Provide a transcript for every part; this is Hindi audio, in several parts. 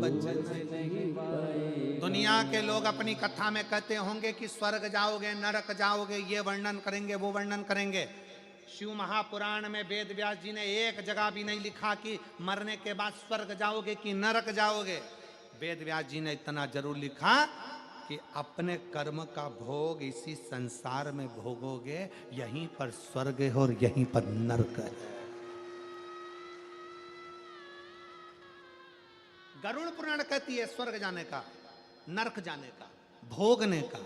बच नहीं पाए। दुनिया के लोग अपनी कथा में कहते होंगे कि स्वर्ग जाओगे, नरक जाओगे, ये वर्णन करेंगे, वो वर्णन करेंगे। शिव महापुराण में वेद व्यास जी ने एक जगह भी नहीं लिखा कि मरने के बाद स्वर्ग जाओगे कि नरक जाओगे। वेद व्यास जी ने इतना जरूर लिखा कि अपने कर्म का भोग इसी संसार में भोगोगे, यहीं पर स्वर्ग है और यहीं पर नरक है। गरुड़ पुराण कहती है स्वर्ग जाने का, नरक जाने का, भोगने का।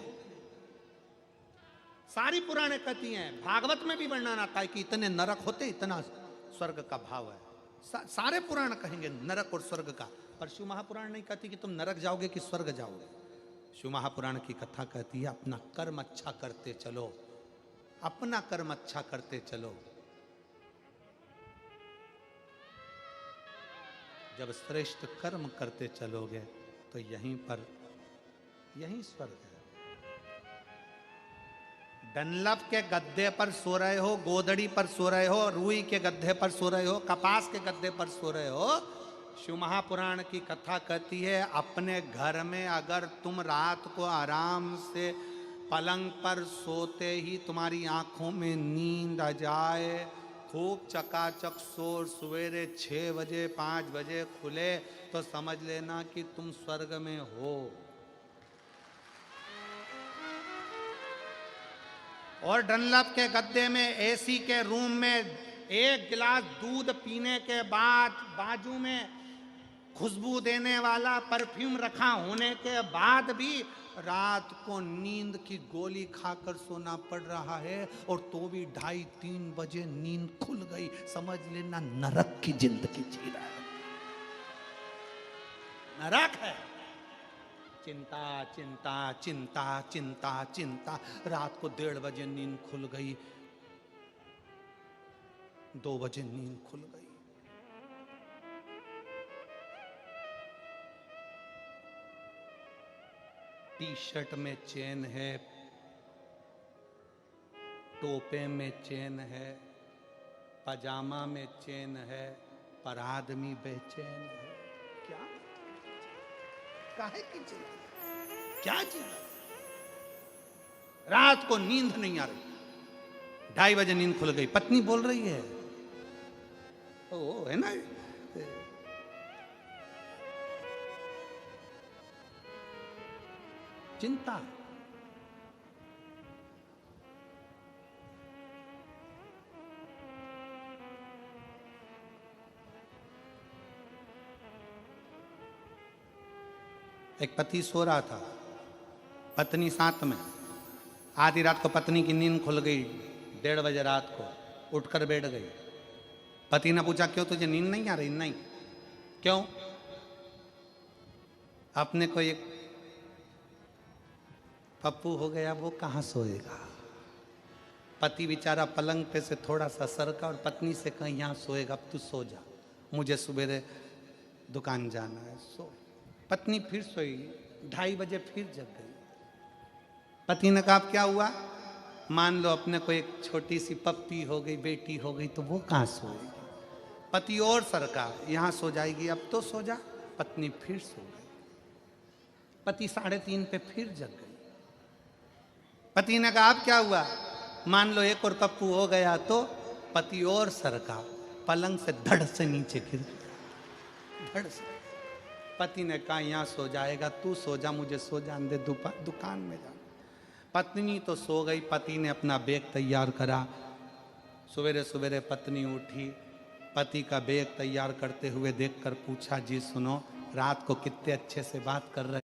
सारी पुराणे कहती हैं, भागवत में भी वर्णन आता है कि इतने नरक होते, इतना स्वर्ग का भाव है। सारे पुराण कहेंगे नरक और स्वर्ग का, पर शिव महापुराण नहीं कहती कि तुम नरक जाओगे कि स्वर्ग जाओगे। शिव महापुराण की कथा कहती है अपना कर्म अच्छा करते चलो, अपना कर्म अच्छा करते चलो। जब श्रेष्ठ कर्म करते चलोगे तो यहीं स्वर्ग है। डनलप के गद्दे पर सो रहे हो, गोदड़ी पर सो रहे हो, रुई के गद्दे पर सो रहे हो, कपास के गद्दे पर सो रहे हो, शिव महापुराण की कथा कहती है अपने घर में अगर तुम रात को आराम से पलंग पर सोते ही तुम्हारी आंखों में नींद आ जाए, खूब चकाचक सो, सवेरे 6 बजे 5 बजे खुले, तो समझ लेना कि तुम स्वर्ग में हो। और डनलप के गद्दे में, एसी के रूम में, एक गिलास दूध पीने के बाद बाजू में खुशबू देने वाला परफ्यूम रखा होने के बाद भी रात को नींद की गोली खाकर सोना पड़ रहा है, और तो भी 2:30-3 बजे नींद खुल गई, समझ लेना नरक की जिंदगी जी रहा है। नरक है। चिंता चिंता चिंता चिंता चिंता, रात को 1:30 बजे नींद खुल गई, 2 बजे नींद खुल गई। टी शर्ट में चेन है, टोपे में चेन है, पजामा में चेन है, पर आदमी बेचैन है। क्या काहे की चिंता, क्या चिंता? रात को नींद नहीं आ रही, 2:30 बजे नींद खुल गई, पत्नी बोल रही है, ओ है ना, चिंता। एक पति सो रहा था, पत्नी साथ में। आधी रात को पत्नी की नींद खुल गई, 1:30 बजे रात को उठकर बैठ गई। पति ने पूछा क्यों, तुझे नींद नहीं आ रही? नहीं। क्यों? अपने को एक पप्पू हो गया, वो कहाँ सोएगा। पति बेचारा पलंग पे से थोड़ा सा सरका और पत्नी से कहीं यहाँ सोएगा, अब तू सो जा, मुझे सुबह दुकान जाना है, सो। पत्नी फिर सोई, 2:30 बजे फिर जग गई। पति ने कहा क्या हुआ? मान लो अपने को एक छोटी सी पप्पी हो गई, बेटी हो गई, तो वो कहाँ सोएगी। पति और सरका, यहाँ सो जाएगी, अब तो सो जा। पत्नी फिर सो गई। पति 3:30 पे फिर जग गई। पति ने कहा अब क्या हुआ? मान लो एक और पप्पू हो गया, तो पति और सरका, पलंग से धड़ से नीचे गिर गया, धड़ से। पति ने कहा यहाँ सो जाएगा, तू सो जा, मुझे सो जाने दे, दुकान में जा। पत्नी तो सो गई। पति ने अपना बैग तैयार करा। सवेरे सवेरे पत्नी उठी, पति का बैग तैयार करते हुए देखकर पूछा, जी सुनो, रात को कितने अच्छे से बात कर रहे।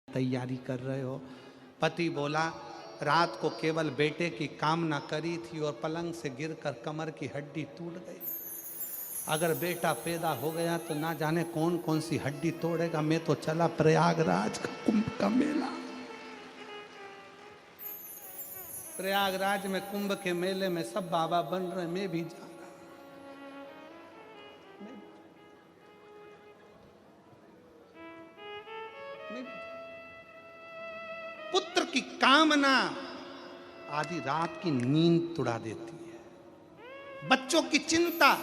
तैयारी कर रहे हो। पति बोला, रात को केवल बेटे की कामना करी थी और पलंग से गिरकर कमर की हड्डी टूट गई। अगर बेटा पैदा हो गया तो ना जाने कौन कौन सी हड्डी तोड़ेगा। मैं तो चला प्रयागराज का कुंभ का मेला। प्रयागराज में कुंभ के मेले में सब बाबा बन रहे, मैं भी जा रहा। पुत्र की कामना आधी रात की नींद तुड़ा देती है, बच्चों की चिंता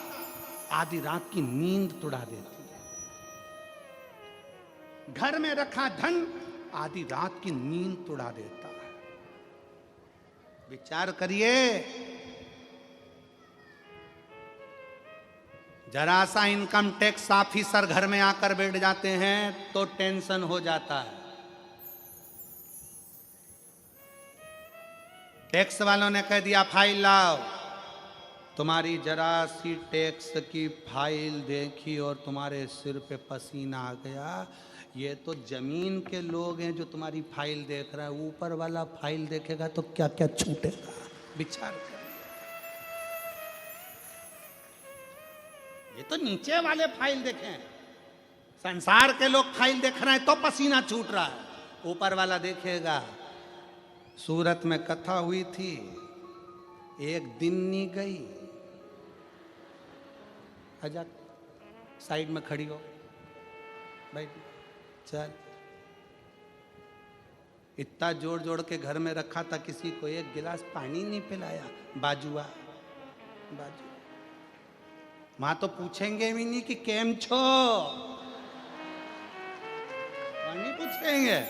आधी रात की नींद तुड़ा देती है, घर में रखा धन आधी रात की नींद तुड़ा देता है। विचार करिए, जरा सा इनकम टैक्स ऑफिसर घर में आकर बैठ जाते हैं तो टेंशन हो जाता है। टैक्स वालों ने कह दिया फाइल लाओ, तुम्हारी जरा सी टैक्स की फाइल देखी और तुम्हारे सिर पे पसीना आ गया। ये तो जमीन के लोग हैं जो तुम्हारी फाइल देख रहा है, ऊपर वाला फाइल देखेगा तो क्या क्या छूटेगा। विचार कर, ये तो नीचे वाले फाइल देखें, संसार के लोग फाइल देख रहे हैं तो पसीना छूट रहा है, ऊपर वाला देखेगा। सूरत में कथा हुई थी, एक दिन नहीं गई, आजा साइड में खड़ी हो भाई, चल। इतना जोड़ जोड़ के घर में रखा था, किसी को एक गिलास पानी नहीं पिलाया। बाजुआ बाजू मां तो पूछेंगे भी नहीं कि केम छो, नहीं पूछेंगे।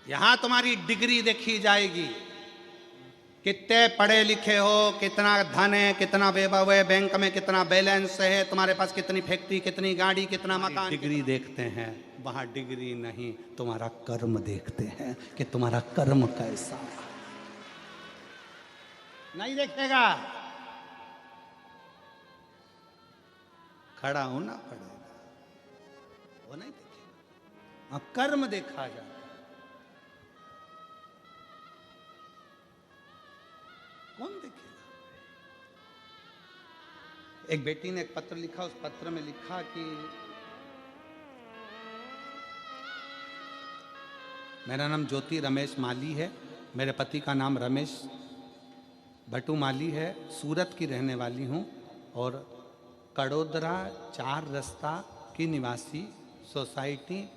यहां तुम्हारी डिग्री देखी जाएगी, कितने पढ़े लिखे हो, कितना धन है, कितना वैभव है, बैंक में कितना बैलेंस है, तुम्हारे पास कितनी फैक्ट्री, कितनी गाड़ी, कितना मकान। डिग्री देखते हैं, वहां डिग्री नहीं, तुम्हारा कर्म देखते हैं कि तुम्हारा कर्म कैसा है। नहीं देखेगा, खड़ा होना पड़ेगा, वो नहीं देखेगा, कर्म देखा जाए। कौन देखेगा? एक बेटी ने एक पत्र लिखा, उस पत्र में लिखा कि मेरा नाम ज्योति रमेश माली है, मेरे पति का नाम रमेश भट्टू माली है, सूरत की रहने वाली हूँ और कड़ोदरा 4 रास्ता की निवासी, सोसाइटी,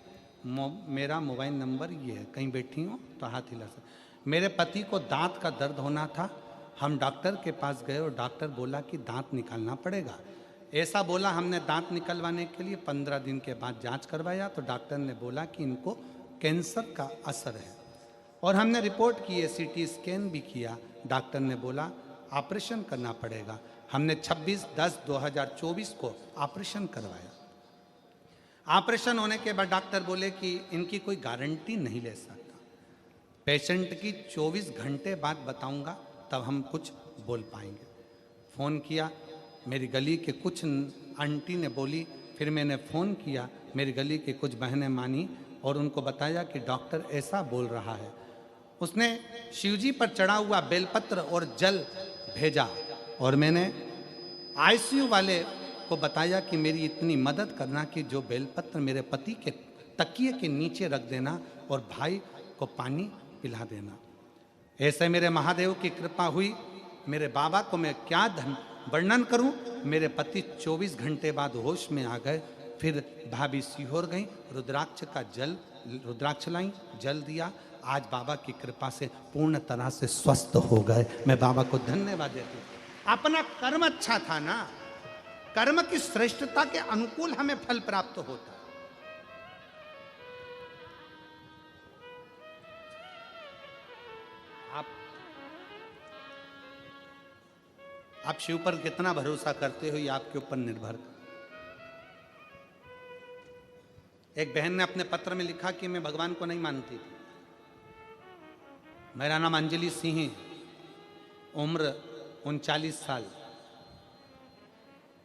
मेरा मोबाइल नंबर ये है, कहीं बैठी हूँ तो हाथ हिला सकते। मेरे पति को दांत का दर्द होना था, हम डॉक्टर के पास गए और डॉक्टर बोला कि दांत निकालना पड़ेगा। ऐसा बोला, हमने दांत निकलवाने के लिए 15 दिन के बाद जांच करवाया तो डॉक्टर ने बोला कि इनको कैंसर का असर है और हमने रिपोर्ट की है, सीटी स्कैन भी किया, डॉक्टर ने बोला ऑपरेशन करना पड़ेगा। हमने 26/10/2024 को ऑपरेशन करवाया। ऑपरेशन होने के बाद डॉक्टर बोले कि इनकी कोई गारंटी नहीं ले सकता, पेशेंट की 24 घंटे बाद बताऊंगा तब हम कुछ बोल पाएंगे। फ़ोन किया, मेरी गली के कुछ आंटी ने बोली, फिर मैंने फ़ोन किया, मेरी गली के कुछ बहनें मानी और उनको बताया कि डॉक्टर ऐसा बोल रहा है। उसने शिवजी पर चढ़ा हुआ बेलपत्र और जल भेजा और मैंने आईसीयू वाले को बताया कि मेरी इतनी मदद करना कि जो बेलपत्र मेरे पति के तकिए के नीचे रख देना और भाई को पानी पिला देना। ऐसे मेरे महादेव की कृपा हुई। मेरे बाबा को मैं क्या वर्णन करूं, मेरे पति 24 घंटे बाद होश में आ गए। फिर भाभी सीहोर गई, रुद्राक्ष लाई, जल दिया। आज बाबा की कृपा से पूर्ण तरह से स्वस्थ हो गए। मैं बाबा को धन्यवाद देती हूँ। अपना कर्म अच्छा था ना, कर्म की श्रेष्ठता के अनुकूल हमें फल प्राप्त होता। आप शिव पर कितना भरोसा करते हो ये आपके ऊपर निर्भर। एक बहन ने अपने पत्र में लिखा कि मैं भगवान को नहीं मानती। मेरा नाम अंजलि सिंह, उम्र 39 साल,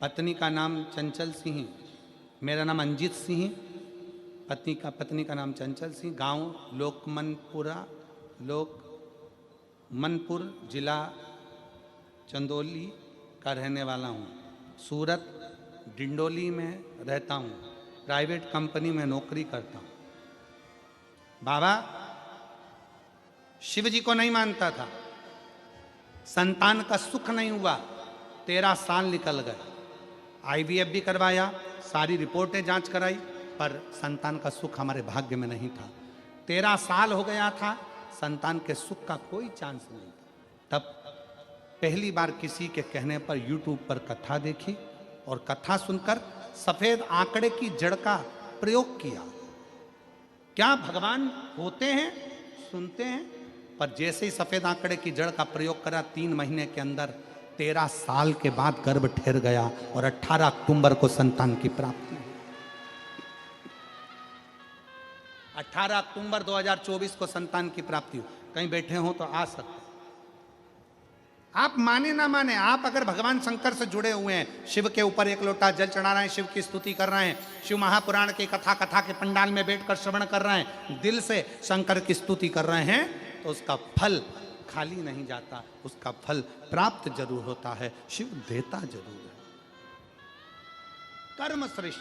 पत्नी का नाम चंचल सिंह, मेरा नाम अंजित सिंह, पत्नी का नाम चंचल सिंह, गांव लोकमनपुर, जिला चंदौली का रहने वाला हूँ। सूरत डिंडोली में रहता हूँ। प्राइवेट कंपनी में नौकरी करता हूं। बाबा शिव जी को नहीं मानता था, संतान का सुख नहीं हुआ, 13 साल निकल गए, आईवीएफ भी करवाया, सारी रिपोर्टें जांच कराई, पर संतान का सुख हमारे भाग्य में नहीं था। 13 साल हो गया था, संतान के सुख का कोई चांस नहीं था। तब पहली बार किसी के कहने पर यूट्यूब पर कथा देखी और कथा सुनकर सफेद आंकड़े की जड़ का प्रयोग किया। क्या भगवान होते हैं, सुनते हैं, पर जैसे ही सफेद आंकड़े की जड़ का प्रयोग करा, 3 महीने के अंदर 13 साल के बाद गर्भ ठहर गया और 18 अक्टूबर को संतान की प्राप्ति हुई। 18 अक्टूबर 2024 को संतान की प्राप्ति हुई। कहीं बैठे हो तो आ सकते, आप माने ना माने, आप अगर भगवान शंकर से जुड़े हुए हैं, शिव के ऊपर एक लोटा जल चढ़ा रहे हैं, शिव की स्तुति कर रहे हैं, शिव महापुराण की कथा के पंडाल में बैठकर श्रवण कर रहे हैं, दिल से शंकर की स्तुति कर रहे हैं, तो उसका फल खाली नहीं जाता, उसका फल प्राप्त जरूर होता है, शिव देता जरूर है। कर्म श्रेष्ठ।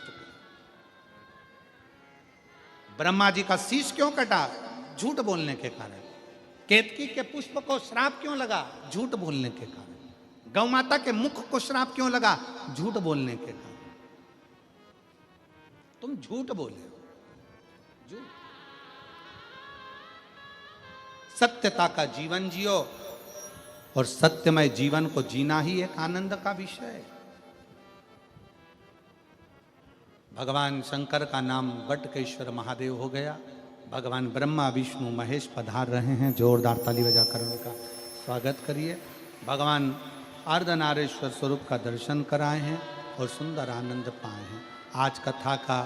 ब्रह्मा जी का शीश क्यों कटा? झूठ बोलने के कारण। केतकी के पुष्प को श्राप क्यों लगा? झूठ बोलने के कारण। गौ माता के मुख को श्राप क्यों लगा? झूठ बोलने के कारण। तुम झूठ बोले हो, झूठ। सत्यता का जीवन जियो, और सत्यमय जीवन को जीना ही एक आनंद का विषय है। भगवान शंकर का नाम वटकेश्वर महादेव हो गया। भगवान ब्रह्मा विष्णु महेश पधार रहे हैं, जोरदार ताली बजाकर उनका स्वागत करिए। भगवान अर्धनारेश्वर स्वरूप का दर्शन कराए हैं और सुंदर आनंद पाए हैं। आज कथा का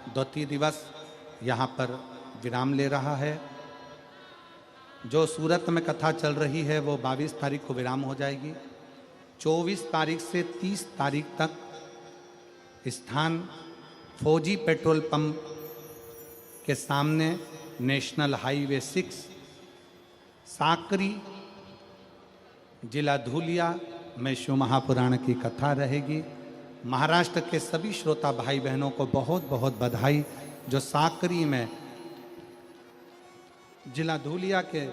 द्वितीय दिवस यहाँ पर विराम ले रहा है। जो सूरत में कथा चल रही है वो 22 तारीख को विराम हो जाएगी। 24 तारीख से 30 तारीख तक स्थान फौजी पेट्रोल पंप के सामने नेशनल हाईवे 6 साकरी जिला धूलिया में शिव महापुराण की कथा रहेगी। महाराष्ट्र के सभी श्रोता भाई बहनों को बहुत बहुत बधाई, जो साकरी में जिला धूलिया के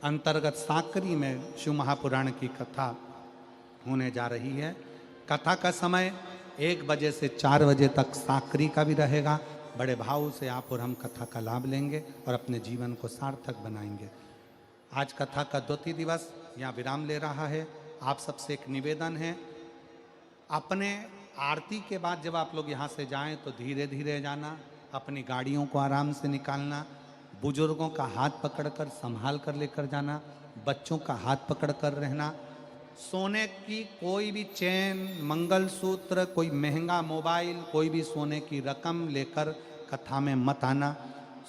अंतर्गत साकरी में शिव महापुराण की कथा होने जा रही है। कथा का समय 1 बजे से 4 बजे तक साकरी का भी रहेगा। बड़े भाव से आप और हम कथा का लाभ लेंगे और अपने जीवन को सार्थक बनाएंगे। आज कथा का द्वितीय दिवस यहाँ विराम ले रहा है। आप सबसे एक निवेदन है, अपने आरती के बाद जब आप लोग यहाँ से जाएं तो धीरे धीरे जाना, अपनी गाड़ियों को आराम से निकालना, बुजुर्गों का हाथ पकड़कर संभाल कर लेकर जाना, बच्चों का हाथ पकड़कर रहना। सोने की कोई भी चेन, मंगलसूत्र, कोई महंगा मोबाइल, कोई भी सोने की रकम लेकर कथा में मत आना।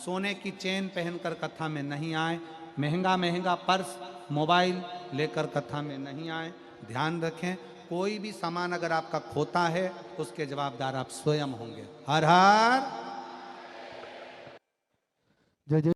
सोने की चेन पहनकर कथा में नहीं आए, महंगा पर्स, मोबाइल लेकर कथा में नहीं आए। ध्यान रखें, कोई भी सामान अगर आपका खोता है उसके जवाबदार आप स्वयं होंगे। हर हर जय जय।